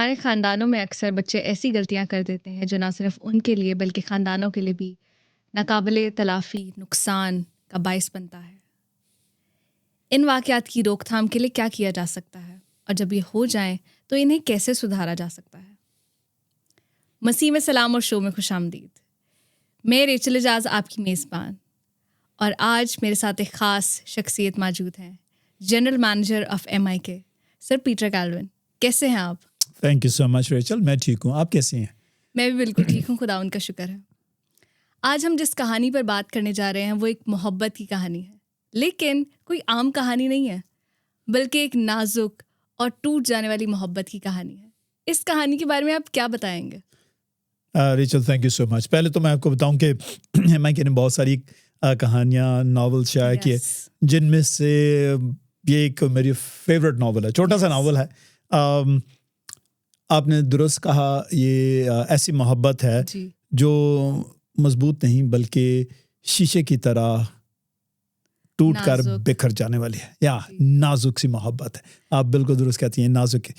हमारे ख़ानदानों में अक्सर बच्चे ऐसी गलतियाँ कर देते हैं जो ना सिर्फ उनके लिए बल्कि ख़ानदानों के लिए भी नाकाबिले तलाफ़ी नुकसान का बायस बनता है। इन वाक़यात की रोकथाम के लिए क्या किया जा सकता है और जब ये हो जाएं तो इन्हें कैसे सुधारा जा सकता है? मसीह में सलाम और शो में खुशामदीद। मैं रेचल एजाज आपकी मेज़बान और आज मेरे साथ एक ख़ास शख्सियत मौजूद हैं, general manager of MIK sir Peter Calvin. कैसे हैं आप? Thank you so much Rachel, मैं ठीक हूँ, आप कैसी हैं? मैं भी बिल्कुल ठीक हूँ, खुदा उनका शुक्र है। आज हम जिस कहानी पर बात करने जा रहे हैं वो एक मोहब्बत की कहानी है, लेकिन कोई आम कहानी नहीं है, बल्कि एक नाजुक और टूट जाने वाली मोहब्बत की कहानी है। इस कहानी के बारे में आप क्या बताएंगे? Rachel thank you so much. पहले तो मैं आपको बताऊं कि MIK ने बहुत सारी कहानियाँ नॉवेल शाया किए, जिनमें से ये एक मेरी फेवरेट नॉवल है, छोटा सा नॉवल है। आपने दुरुस्त कहा, ये ऐसी मोहब्बत है जो मजबूत नहीं बल्कि शीशे की तरह टूट कर बिखर जाने वाली है, या नाजुक सी मोहब्बत है। आप बिल्कुल दुरुस्त कहती हैं, नाजुक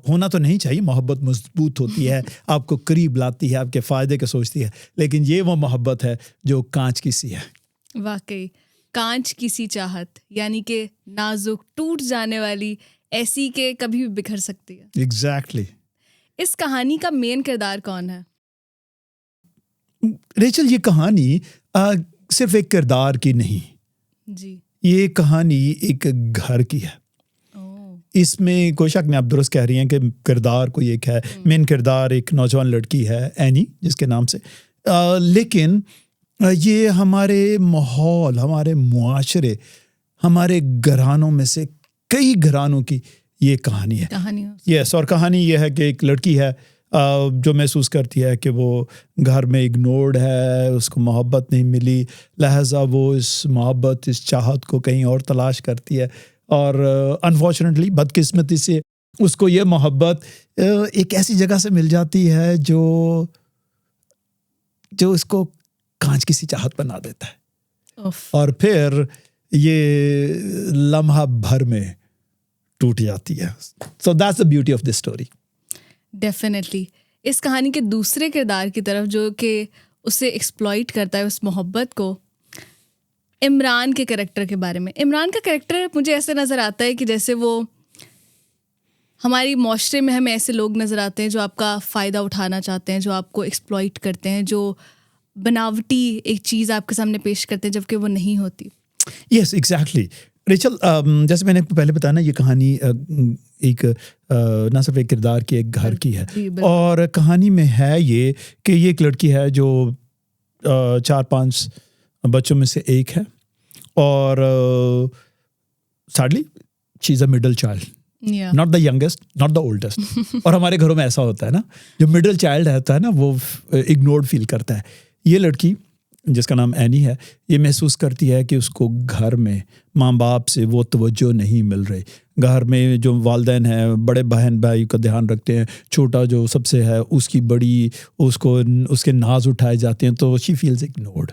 होना तो नहीं चाहिए, मोहब्बत मजबूत होती है, आपको करीब लाती है, आपके फ़ायदे के सोचती है, लेकिन ये वो मोहब्बत है जो कांच की सी है। वाकई कांच की सी चाहत, यानी कि नाजुक टूट जाने वाली, ऐसी के कभी भी बिखर सकती है। एग्जैक्टली। इस कहानी का मेन किरदार कौन है? रेचल, ये कहानी सिर्फ एक किरदार की नहीं जी, ये कहानी एक घर की है। इसमें कोई शक नहीं, आप दुरुस्त कह रही हैं कि किरदार कोई एक है। मेन किरदार एक नौजवान लड़की है, एनी जिसके नाम से, लेकिन ये हमारे माहौल, हमारे मुआशरे, हमारे घरानों में से कई घरानों की ये कहानी है। यस, और कहानी ये है कि एक लड़की है जो महसूस करती है कि वो घर में इग्नोर्ड है, उसको मोहब्बत नहीं मिली, लिहाजा वो इस मोहब्बत, इस चाहत को कहीं और तलाश करती है, और अनफॉर्चुनेटली, बदकिस्मती से उसको ये मोहब्बत एक ऐसी जगह से मिल जाती है जो उसको कांच की सी चाहत बना देता है, और फिर ये लम्हा भर में टूट जाती है। So that's the beauty of this story. Definitely. इस कहानी के दूसरे किरदार की तरफ, जो कि उसे एक्सप्लॉइट करता है, उस मोहब्बत को, इमरान के कैरेक्टर के बारे में। इमरान का कैरेक्टर मुझे ऐसे नज़र आता है कि जैसे वो हमारी माशरे में हमें ऐसे लोग नज़र आते हैं जो आपका फ़ायदा उठाना चाहते हैं, जो आपको एक्सप्लॉइट करते हैं, जो बनावटी एक चीज़ आपके सामने पेश करते हैं जबकि वो नहीं होती। Yes, exactly. रेचल, जैसे मैंने पहले बताया ना, ये कहानी एक ना सिर्फ एक किरदार की, एक घर की है, और कहानी में है ये कि ये एक लड़की है जो 4-5 बच्चों में से एक है, और sadly she is a middle child, not the youngest, not the oldest. और हमारे घरों में ऐसा होता है ना, जो मिडल चाइल्ड रहता है ना, वो इग्नोर्ड फील करता है। ये लड़की, जिसका नाम एनी है, ये महसूस करती है कि उसको घर में माँ बाप से वो तवज्जो नहीं मिल रही। घर में जो वालिदैन हैं, बड़े बहन भाई का ध्यान रखते हैं, छोटा जो सबसे है उसकी बड़ी, उसको उसके नाज उठाए जाते हैं, तो शी फील्स इग्नोर्ड।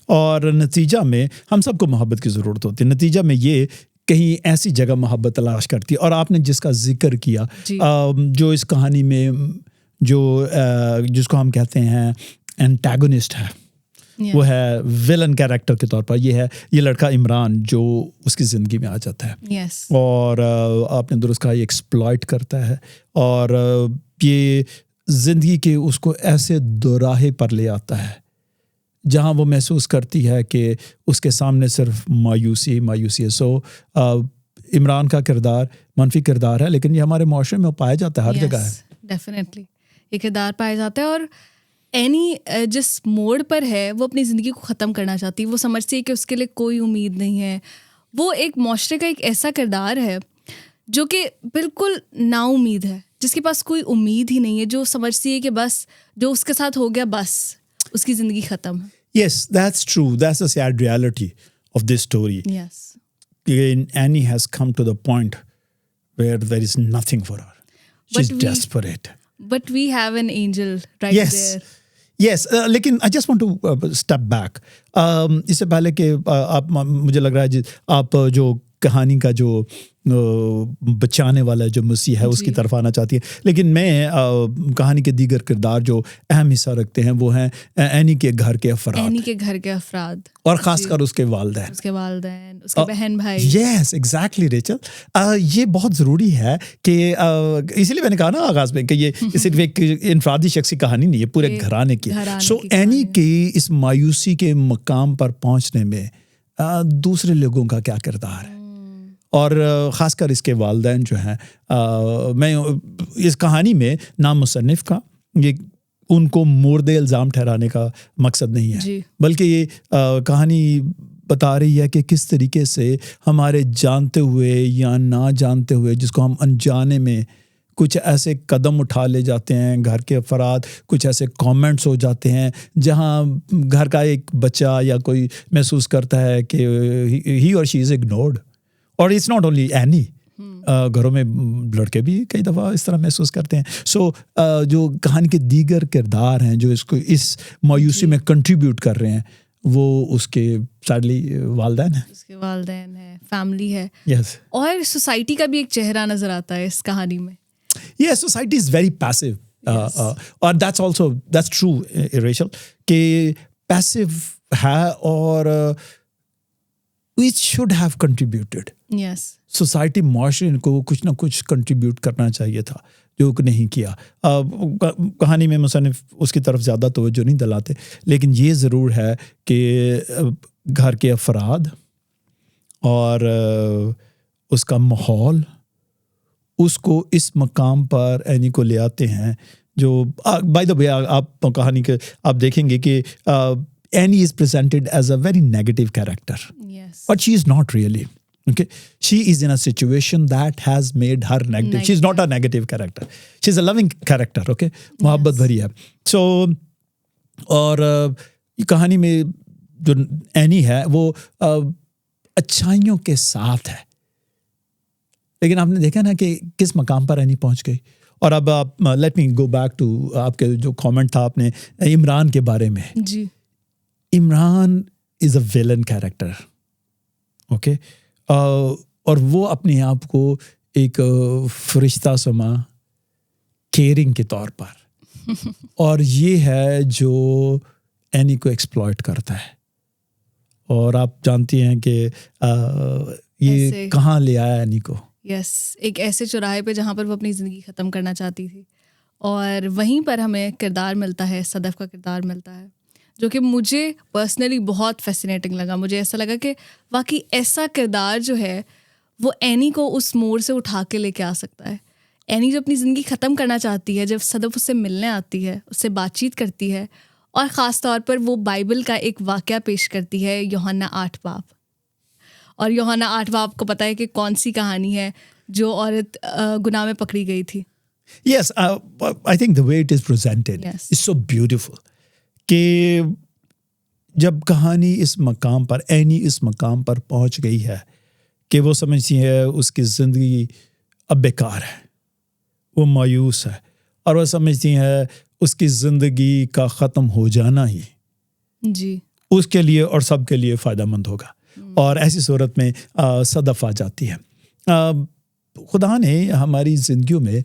और नतीजा में हम सबको मोहब्बत की ज़रूरत होती है, नतीजा में ये कहीं ऐसी जगह मोहब्बत तलाश करती है। और आपने जिसका जिक्र किया, जो इस कहानी में जिसको हम कहते हैं एंटागोनिस्ट है, वो है विलन कैरेक्टर के तौर पर, ये लड़का इमरान, जो उसकी ज़िंदगी में आ जाता है। और आपने दुरुस्त कहा, ये एक्सप्लॉइट करता है, और ये ज़िंदगी के उसको ऐसे दोराहे पर ले आता है जहाँ वो महसूस करती है कि उसके सामने सिर्फ मायूसी है। सो इमरान का किरदार मनफी किरदार है, लेकिन ये हमारे माशरे में पाया जाता है, हर जगह है। डेफिनेटली ये किरदार पाया जाता है। और एनी जिस मोड़ पर है, वो अपनी ज़िंदगी को ख़त्म करना चाहती है। वो समझती है कि उसके लिए कोई उम्मीद नहीं है। वो एक माशरे का एक ऐसा किरदार है जो कि बिल्कुल नाउम्मीद है, जिसके पास कोई उम्मीद ही नहीं है, जो समझती है कि बस जो उसके साथ हो गया, बस उसकी ज़िंदगी ख़त्म है। Yes, that's true. That's the sad reality of this story. Yes. Annie has come to the point where there is nothing for her. She's desperate. But we have an angel right there. Yes, लेकिन I just want to step back. इससे पहले कि आप, मुझे लग रहा है आप जो कहानी का जो बचाने वाला जो मसीह है उसकी तरफ आना चाहती है। लेकिन मैं कहानी के दीगर किरदार जो अहम हिस्सा रखते हैं वो हैं एनी के घर के अफराद और ख़ासकर उसके वालिदैन, उसके बहन भाई। यस एग्जैक्टली रेचल, ये बहुत ज़रूरी है कि इसीलिए मैंने कहा ना आगाज़ में कि ये सिर्फ एक इनफरादी शख्सी कहानी नहीं है, पूरे घराने की। सो एनी की इस मायूसी के मकाम पर पहुँचने में दूसरे लोगों का क्या किरदार है, और ख़ासकर इसके वालिदैन जो हैं। मैं इस कहानी में नाम मुसन्निफ़ का ये उनको मुर्दे इल्ज़ाम ठहराने का मकसद नहीं है, बल्कि ये कहानी बता रही है कि किस तरीके से हमारे जानते हुए या ना जानते हुए, जिसको हम अनजाने में कुछ ऐसे कदम उठा ले जाते हैं, घर के अफराद कुछ ऐसे कमेंट्स हो जाते हैं जहां घर का एक बच्चा या कोई महसूस करता है कि ही और शी इज़ इग्नोर्ड। और इट्स नॉट ओनली एनी, घरों में लड़के भी कई दफ़ा इस तरह महसूस करते हैं। सो जो कहानी के दीगर किरदार हैं जो इसको इस मायूसी में कंट्रीब्यूट कर रहे हैं वो उसके सैडली वालिदैन है, उसके वालिदैन है, फैमिली है। yes. और सोसाइटी का भी एक चेहरा नजर आता है इस कहानी में। Yes, society is very passive. और that's true, Rachel, कि passive है और it should have contributed. Yes. Society माशरे को कुछ ना कुछ कंट्रीब्यूट करना चाहिए था, जो नहीं किया। कहानी में मुसन्निफ उसकी तरफ ज़्यादा तवज्जो नहीं दिलाते, लेकिन ये ज़रूर है कि घर के अफराद और उसका माहौल उसको इस मकाम पर एनी को ले आते हैं जो बाय द वे आप कहानी के आप देखेंगे कि Annie is presented as a very negative character, but she is not really, okay, she is in a situation that has made her negative. She's not a negative character, she's a loving character, okay, मोहब्बत भरी है। So और ये कहानी में जो any है वो अच्छाइयों के साथ है, लेकिन आपने देखा ना कि किस मकाम पर एनी पहुंच गई। और अब आप let me go back to आपके जो कमेंट था आपने इमरान के बारे में जी। Imran is a villain character, okay, और वो अपने आप को एक फरिश्ता समा केयरिंग के तौर पर और ये है जो एनी को एक्सप्लॉइट करता है। और आप जानती हैं कि ये कहाँ ले आया एनी को। यस, एक ऐसे चौराहे पे जहाँ पर वो अपनी ज़िंदगी ख़त्म करना चाहती थी, और वहीं पर हमें किरदार मिलता है, सदफ का किरदार मिलता है, जो कि मुझे पर्सनली बहुत फैसिनेटिंग लगा। मुझे ऐसा लगा कि वाकई ऐसा किरदार जो है वो एनी को उस मोड़ से उठा के लेके आ सकता है। एनी जो अपनी ज़िंदगी ख़त्म करना चाहती है, जब सदफ उससे मिलने आती है, उससे बातचीत करती है, और ख़ास तौर पर वो बाइबल का एक वाक़या पेश करती है, यूहन्ना 8 बाब। और यूहन्ना 8 बाब को पता है कि कौन सी कहानी है जो औरत गुनाह में पकड़ी गई थी। Yes, I think the way it is presented is so beautiful. कि जब कहानी इस मकाम पर एनी इस मकाम पर पहुंच गई है कि वो समझती है उसकी ज़िंदगी अब बेकार है, वो मायूस है, और वो समझती है उसकी ज़िंदगी का ख़त्म हो जाना ही जी उसके लिए और सबके लिए फ़ायदेमंद होगा। और ऐसी सूरत में सदफ आ जाती है। खुदा ने हमारी ज़िंदगियों में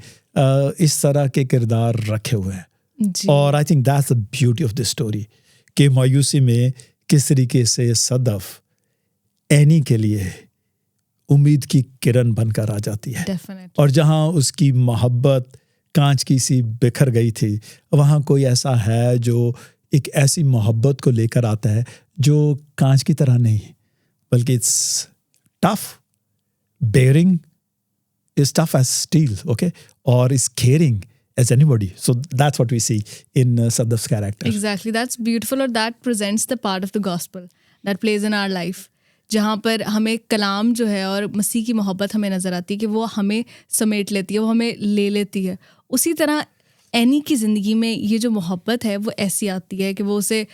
इस तरह के किरदार रखे हुए हैं, और आई think that's the beauty of the story कि मायूसी में किस तरीके से सदफ एनी के लिए उम्मीद की किरण बनकर आ जाती है। Definitely. और जहाँ उसकी मोहब्बत कांच की सी बिखर गई थी, वहाँ कोई ऐसा है जो एक ऐसी मोहब्बत को लेकर आता है जो कांच की तरह नहीं, बल्कि it's tough, bearing is tough as steel, okay, or is caring as anybody. So that's what we see in Sadaf's character. Exactly, that's beautiful, or that presents the part of the gospel that plays in our life, जहाँ पर हमें कलाम जो है और मसीह की मोहब्बत हमें नज़र आती है कि वो हमें समेट लेती है, वो हमें ले लेती है। उसी तरह एनी की ज़िंदगी में ये जो मोहब्बत है वो ऐसी आती है कि वो उसे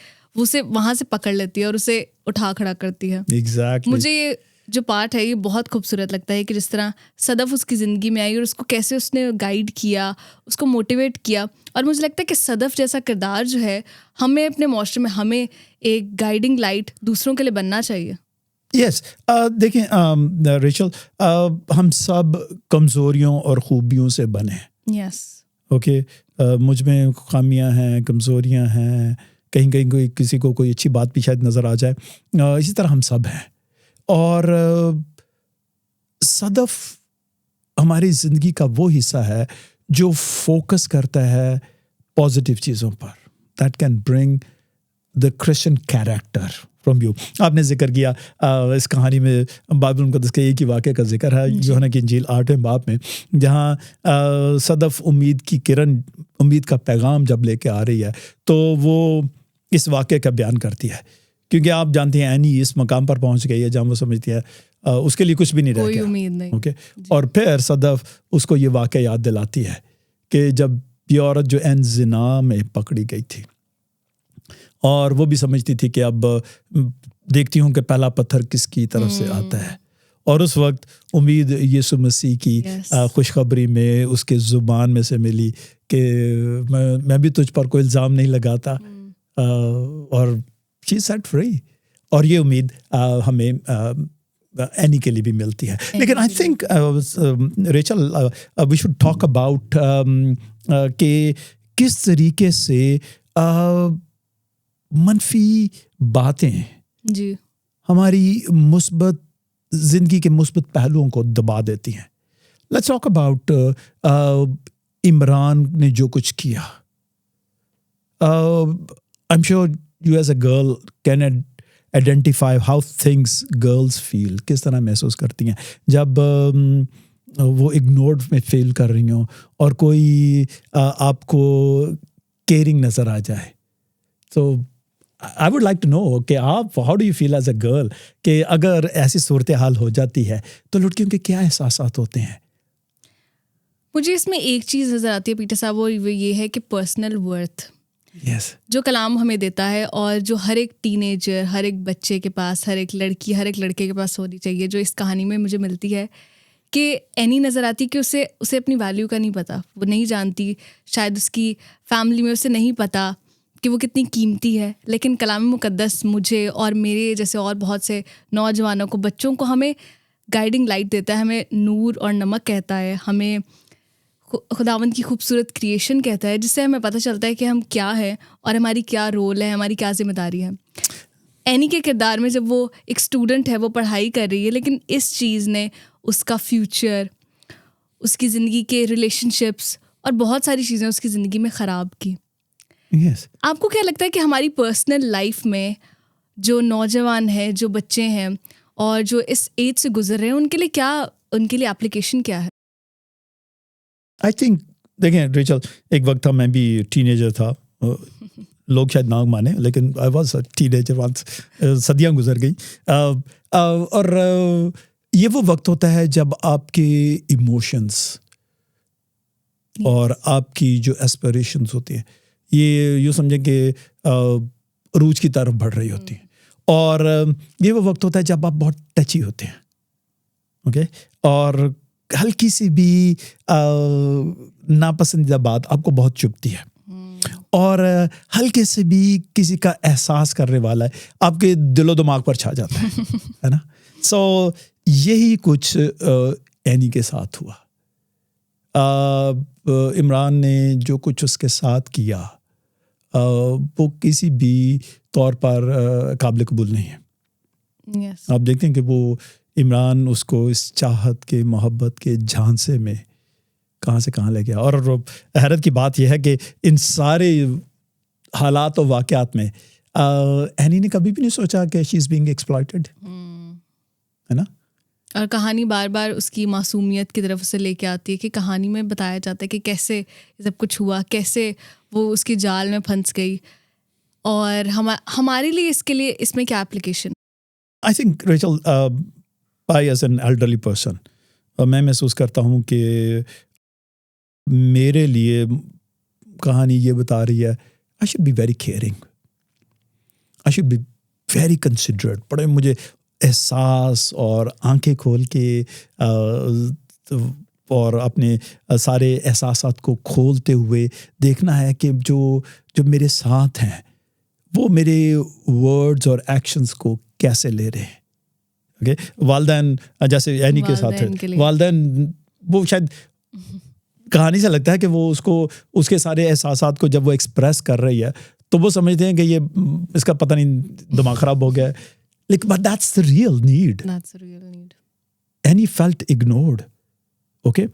वहाँ से पकड़ लेती है और उसे उठा खड़ा करती है। Exactly. मुझे ये जो पार्ट है ये बहुत खूबसूरत लगता है कि जिस तरह सदफ उसकी ज़िंदगी में आई और उसको कैसे उसने गाइड किया, उसको मोटिवेट किया। और मुझे लगता है कि सदफ जैसा किरदार जो है, हमें अपने माशरे में हमें एक गाइडिंग लाइट दूसरों के लिए बनना चाहिए। यस देखें रेचल, हम सब कमज़ोरियों और खूबियों से बने हैं. यस. ओके, मुझ में खामियां हैं, कमज़ोरियां हैं, कहीं कहीं कोई किसी को कोई अच्छी बात भी शायद नज़र आ जाए. इसी तरह हम सब हैं. और सदफ हमारी ज़िंदगी का वो हिस्सा है जो फोकस करता है पॉजिटिव चीज़ों पर. That can bring the Christian character from you. आपने जिक्र किया इस कहानी में बाइबल मुक़द्दस के एक ही वाक़े का जिक्र है, यूहन्ना की इंजील 8वें बाब में, जहाँ सदफ उम्मीद की किरण, उम्मीद का पैगाम जब लेके आ रही है, तो वो इस वाक़े का बयान करती है. क्योंकि आप जानते हैं एनी इस मकाम पर पहुंच गई है जहाँ वो समझती है उसके लिए कुछ भी नहीं रह गया, कोई उम्मीद नहीं. ओके. और फिर सदफ उसको ये वाक़या याद दिलाती है कि जब ये औरत जो एन ज़िना में पकड़ी गई थी, और वो भी समझती थी कि अब देखती हूँ कि पहला पत्थर किसकी तरफ से आता है. और उस वक्त उम्मीद यीशु मसीह की खुशखबरी में उसके ज़ुबान में से मिली कि मैं भी तुझ पर कोई इल्ज़ाम नहीं लगाता, और शी सेट फ्री. और ये उम्मीद हमें एनी के लिए भी मिलती है. लेकिन I think Rachel we should talk about कि किस तरीके से मनफी बातें जी हमारी मुस्बत ज़िंदगी के मुस्बत पहलुओं को दबा देती हैं. लेट्स टॉक अबाउट इमरान ने जो कुछ किया. I am sure you as a girl can identify how things girls feel. किस तरह महसूस करती हैं जब वो इग्नोर्ड में फेल कर रही हों और कोई आपको केयरिंग नज़र आ जाए. तो I would like to know कि आप how do you feel as a girl कि अगर ऐसी सूरत हाल हो जाती है तो लड़कियों के क्या एहसासात होते हैं? मुझे इसमें एक चीज़ नज़र आती है पीटर साहब, वो ये है कि पर्सनल वर्थ. Yes. जो कलाम हमें देता है और जो हर एक टीनेजर, हर एक बच्चे के पास, हर एक लड़की, हर एक लड़के के पास होनी चाहिए, जो इस कहानी में मुझे मिलती है कि एनी नज़र आती कि उसे अपनी वैल्यू का नहीं पता. वो नहीं जानती, शायद उसकी फैमिली में उसे नहीं पता कि वो कितनी कीमती है. लेकिन कलाम मुक़द्दस मुझे और मेरे जैसे और बहुत से नौजवानों को, बच्चों को हमें गाइडिंग लाइट देता है, हमें नूर और नमक कहता है, हमें खुदावंद की खूबसूरत क्रिएशन कहता है, जिससे हमें पता चलता है कि हम क्या हैं और हमारी क्या रोल है, हमारी क्या जिम्मेदारी है. एनी के किरदार में जब वो एक स्टूडेंट है, वो पढ़ाई कर रही है, लेकिन इस चीज़ ने उसका फ्यूचर, उसकी ज़िंदगी के रिलेशनशिप्स और बहुत सारी चीज़ें उसकी ज़िंदगी में ख़राब की. Yes. आपको क्या लगता है कि हमारी पर्सनल लाइफ में जो नौजवान हैं, जो बच्चे हैं और जो इस एज से गुजर रहे हैं, उनके लिए एप्लीकेशन क्या है? आई थिंक देखें रेचल, एक वक्त था मैं भी टीनेजर था. लोग शायद ना माने, लेकिन I was a teenager once. सदियां गुजर गई. और ये वो वक्त होता है जब आपके इमोशंस और आपकी जो एस्पिरेशंस होती हैं, ये यूँ समझें कि रूज की तरफ बढ़ रही होती हैं. और ये वो वक्त होता है जब आप बहुत टची होते हैं, ओके. और हल्की सी भी नापसंदीदा बात आपको बहुत चुभती है, और हल्के से भी किसी का एहसास करने वाला है आपके दिलो दिमाग पर छा जाता है ना. सो यही कुछ एनी के साथ हुआ. इमरान ने जो कुछ उसके साथ किया वो किसी भी तौर पर काबिल कबूल नहीं है. Yes. आप देखते हैं कि वो इमरान उसको इस चाहत के, मोहब्बत के झांसे में कहाँ से कहाँ ले गया. और हैरत की बात यह है कि इन सारे हालात और वाक़यात में एनी ने कभी भी नहीं सोचा कि शी इज़ बीइंग एक्सप्लॉइटेड, है ना. और कहानी बार बार उसकी मासूमियत की तरफ से लेके आती है कि कहानी में बताया जाता है कि कैसे ये सब कुछ हुआ, कैसे वो उसके जाल में फंस गई. और हमारे लिए इसमें क्या application? I think Rachel, I as an elderly person, मैं महसूस करता हूँ कि मेरे लिए कहानी ये बता रही है I should be very caring, I should be very considerate. बड़े मुझे एहसास और आंखें खोल के और अपने सारे एहसासात को खोलते हुए देखना है कि जो मेरे साथ हैं वो मेरे वर्ड्स और एक्शंस को कैसे ले रहे हैं. ओके वालदैन जैसे एनी के साथ है, वालदैन वो शायद कहानी से लगता है कि वो उसको उसके सारे एहसासात को जब वो एक्सप्रेस कर रही है तो वो समझते हैं कि ये इसका पता नहीं दिमाग खराब हो गया है, लेकिन but that's the real need. Annie felt ignored. Okay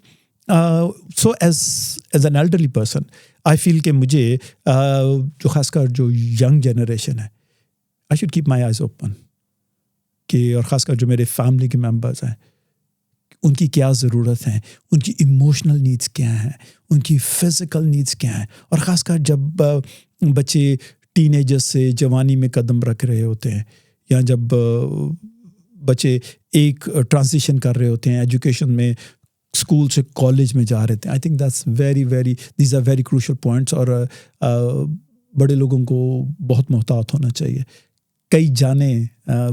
so as an elderly person I feel कि मुझे जो खासकर जो यंग जनरेशन है, I should keep my eyes open कि, और ख़ासकर जो मेरे फैमिली के मेंबर्स हैं उनकी क्या ज़रूरत है, उनकी इमोशनल नीड्स क्या हैं, उनकी फ़िज़िकल नीड्स क्या हैं. और ख़ासकर जब बच्चे टीनेजर्स से जवानी में कदम रख रहे होते हैं या जब बच्चे एक ट्रांजिशन कर रहे होते हैं एजुकेशन में, स्कूल से कॉलेज में जा रहे थे, I think that's very these are very crucial points. और बड़े लोगों को बहुत मोहतात होना चाहिए. कई जानें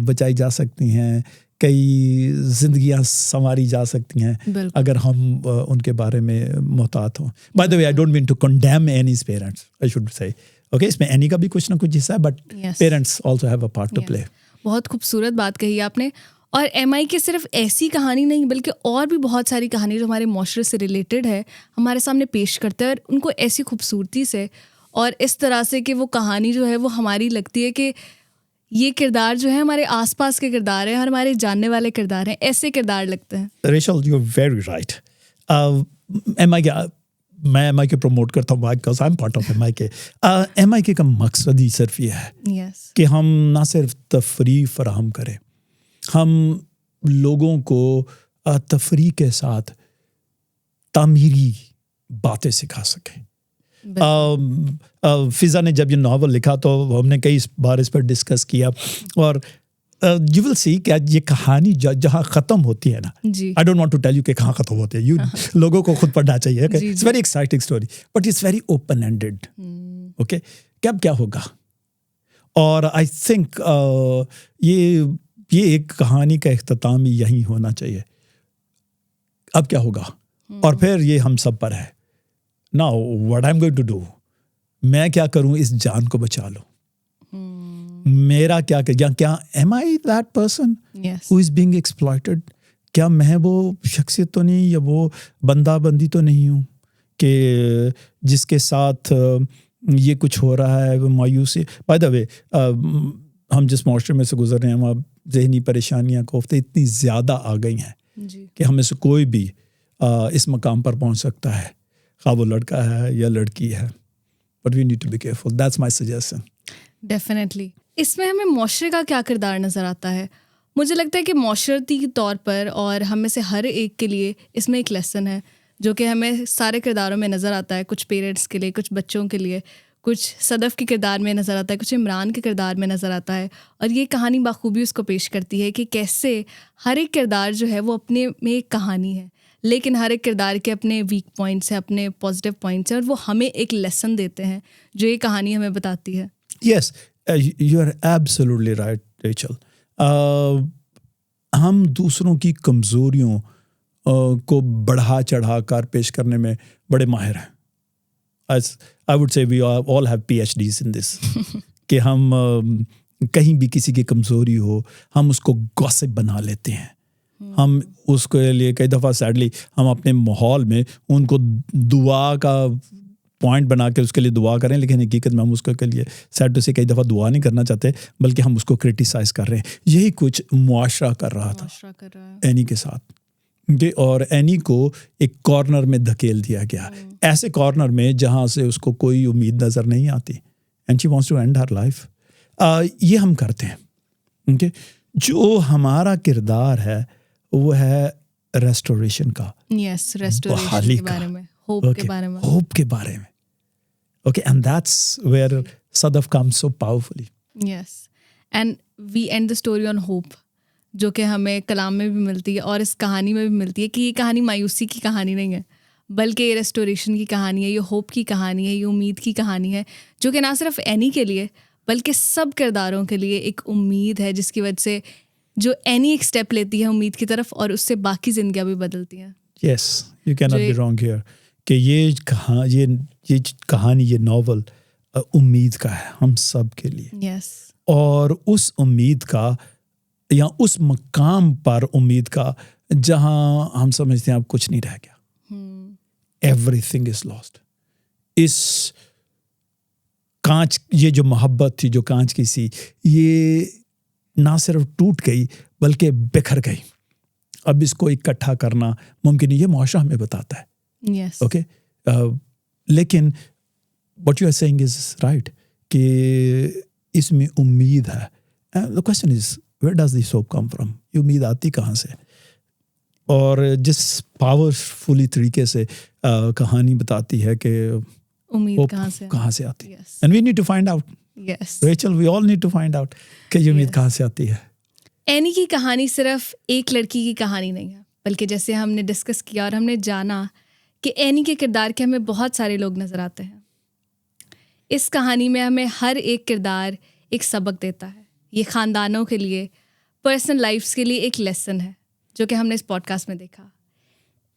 बचाई जा सकती हैं, कई जिंदगियां संवारी जा सकती हैं अगर हम उनके बारे में मोहतात हों. By the way I don't mean to condemn Annie's parents, I should say okay, इसमें एनी का भी कुछ ना कुछ हिस्सा है, but parents also have a part to play. बहुत खूबसूरत बात कही आपने. और MI की सिर्फ ऐसी कहानी नहीं बल्कि और भी बहुत सारी कहानी जो हमारे माशरे से रिलेटेड है हमारे सामने पेश करते हैं, और उनको ऐसी खूबसूरती से और इस तरह से कि वो कहानी जो है वो हमारी लगती है कि ये किरदार जो है हमारे आसपास के किरदार हैं और हमारे जानने वाले किरदार हैं, ऐसे किरदार लगते हैं. Rachel you are very right. मैं MI के प्रमोट करता हूँ because I am part of MI के. MI के का मकसद ही सिर्फ ये है कि हम ना सिर्फ तफरीह फराहम करें, हम लोगों को तफरीह के साथ तामीरी बातें सिखा सकें. फिज़ा ने जब ये नावल लिखा तो हमने कई बार इस पर डिस्कस किया, और यू विल सी कि ये कहानी जहाँ ख़त्म होती है ना, I don't want to tell you कि कहाँ ख़त्म होती है, यू लोगों को खुद पढ़ना चाहिए. It's very exciting story but it's very open ended. Okay, कब क्या होगा. और आई थिंक ये एक कहानी का इख्तिताम यही होना चाहिए. अब क्या होगा, और फिर ये हम सब पर है. Now, what I'm going to do, मैं क्या करूं इस जान को बचा लो. मेरा क्या am I that person who is being exploited? क्या मैं वो शख्सियत तो नहीं, या वो बंदा बंदी तो नहीं हूं कि जिसके साथ ये कुछ हो रहा है, वो मायूसी. बाय द वे हम जिस माशरे में से गुजर रहे हैं वहाँ जहनी परेशानियां कोफ्ते इतनी ज़्यादा आ गई हैं कि हमें से कोई भी इस मकाम पर पहुंच सकता है, खा वो लड़का है या लड़की है. But we need to be careful. That's my suggestion. Definitely. इसमें हमें माशरे का क्या किरदार नज़र आता है? मुझे लगता है कि माशरती तौर पर और हम में से हर एक के लिए इसमें एक लेसन है जो कि हमें सारे किरदारों में नज़र आता है. कुछ पेरेंट्स के लिए, कुछ बच्चों के लिए, कुछ सदफ़ के किरदार में नज़र आता है, कुछ इमरान के किरदार में नज़र आता है. और ये कहानी बाखूबी उसको पेश करती है कि कैसे हर एक किरदार जो है वो अपने में एक कहानी है, लेकिन हर एक किरदार के अपने वीक पॉइंट्स हैं, अपने पॉजिटिव पॉइंट्स हैं, और वो हमें एक लेसन देते हैं जो ये कहानी हमें बताती है. Yes, you are absolutely right Rachel. हम दूसरों की कमज़ोरियों को बढ़ा चढ़ा कर पेश करने में बड़े माहिर हैं. I would say we all have PhDs in this. कि हम कहीं भी किसी की कमज़ोरी हो हम उसको गॉसिप बना लेते हैं. हम उसके लिए कई दफ़ा सैडली हम अपने माहौल में उनको दुआ का पॉइंट बना के उसके लिए दुआ करें, लेकिन हकीकत में हम उसके के लिए सैड टू से कई दफ़ा दुआ नहीं करना चाहते बल्कि हम उसको क्रिटिसाइज़ कर रहे हैं. यही कुछ मुआशरा कर रहा था एनी के साथ. और एनी को एक कॉर्नर में धकेल दिया गया, ऐसे कॉर्नर में जहाँ से उसको कोई उम्मीद नज़र नहीं आती. And she wants to end her life. ये हम करते हैं. ओके, जो हमारा किरदार है वो है रेस्टोरेशन का. यस, रेस्टोरेशन के बारे में, होप के बारे में, होप के बारे में. Okay, and that's where Sadaf comes so powerfully. Yes, and we end the story on hope, जो कि हमें कलाम में भी मिलती है और इस कहानी में भी मिलती है कि ये कहानी मायूसी की कहानी नहीं है बल्कि ये रेस्टोरेशन की कहानी है, ये होप की कहानी है, ये उम्मीद की कहानी है, जो कि ना सिर्फ एनी के लिए बल्कि सब किरदारों के लिए एक उम्मीद है, जिसकी वजह से जो एनी एक स्टेप लेती है उम्मीद की तरफ और उससे बाकी जिंदगियां भी बदलती हैं. Yes, you can not be wrong here कि ये कहानी ये नॉवल उम्मीद का है हम सब के लिए. यस, और उस उम्मीद का या उस मकाम पर उम्मीद का जहां हम समझते हैं अब कुछ नहीं रह गया, एवरीथिंग इज लॉस्ट। इस कांच, ये जो मोहब्बत थी जो कांच की सी, ये ना सिर्फ टूट गई बल्कि बिखर गई। अब इसको इकट्ठा करना मुमकिन नहीं, ये मुआशरा हमें बताता है। Yes. ओके लेकिन what you are saying is right कि इसमें उम्मीद है। The question is where does this hope come from? ये उम्मीद आती कहाँ से? और जिस पावरफुली तरीके से कहानी बताती है कि उम्मीद कहाँ से आती है, and we need to find out. Rachel, we all need to find out कि ये उम्मीद कहाँ से आती है। एनी की कहानी सिर्फ एक लड़की की कहानी नहीं है, बल्कि जैसे हमने डिस्कस किया और हमने जाना कि एनी के किरदार के हमें बहुत सारे लोग नज़र आते हैं। इस कहानी में हमें हर एक किरदार एक सबक देता है। ये ख़ानदानों के लिए, पर्सनल लाइफ्स के लिए एक लेसन है, जो कि हमने इस पॉडकास्ट में देखा।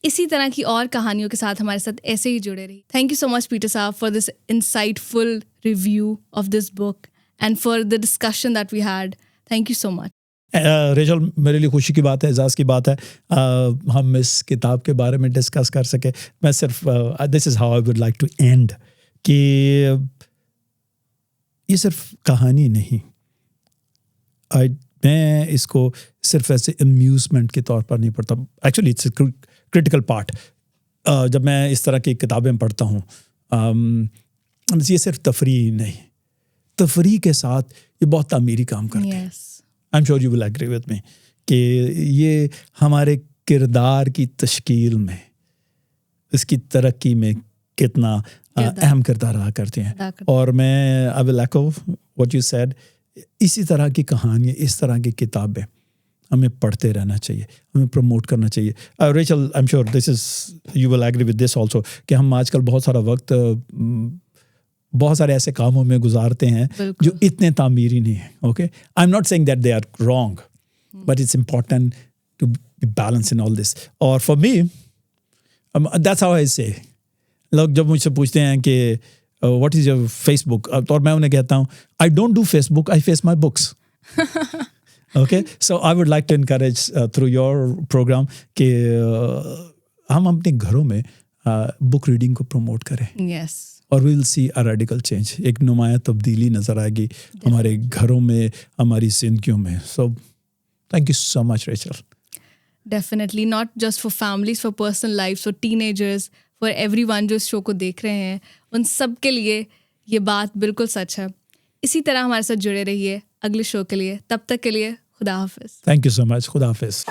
इसी तरह की और कहानियों के साथ हमारे साथ ऐसे ही जुड़े रही। Thank you so much Peter साहब for this insightful review of this book and for the discussion that we had. Thank you so much. Rachel, मेरे लिए खुशी की बात है, एजाज़ की बात है हम इस किताब के बारे में डिस्कस कर सके। मैं सिर्फ this is how I would like to and कि ये सिर्फ कहानी नहीं, मैं इसको सिर्फ ऐसे अम्यूज़मेंट के तौर पर नहीं पढ़ता। Actually it's critical part. जब मैं इस तरह की किताबें पढ़ता हूँ, ये सिर्फ तफरीह नहीं, तफरीह के साथ ये बहुत तामीरी काम करते हैं। I am sure you will agree with me कि ये हमारे किरदार की तश्कील में, इसकी तरक्की में कितना अहम किरदार अदा करते हैं। और मैं I will echo what you said, इसी तरह की कहानियाँ, इस तरह की किताबें हमें पढ़ते रहना चाहिए, हमें प्रमोट करना चाहिए। Rachel, I am sure this is, you will agree with this also, कि हम आजकल बहुत सारा वक्त बहुत सारे ऐसे कामों में गुजारते हैं जो इतने तामीरी नहीं है। Okay, I am not saying that they are wrong, but it's important to be balance in all this. और for me that's how I say, लोग जब मुझसे पूछते हैं कि व्हाट इज योर फेसबुक, और मैं उन्हें कहता हूँ I don't do Facebook, I face my books. Okay, so I would like to encourage through your programme कि हम अपने घरों में बुक रीडिंग को प्रमोट करें। Yes. और we will see a radical change, एक नुमाया तब्दीली नज़र आएगी हमारे घरों में, हमारी जिंदगियों में। So thank you so much Rachel. Definitely, not just for families, for personal lives, for teenagers, for everyone जो इस शो को देख रहे हैं, उन सब के लिए ये बात बिल्कुल सच है। इसी तरह हमारे साथ जुड़े रहिए अगले शो के लिए। तब तक के लिए खुदा हाफिज़। Thank you so much. खुदा हाफिज़।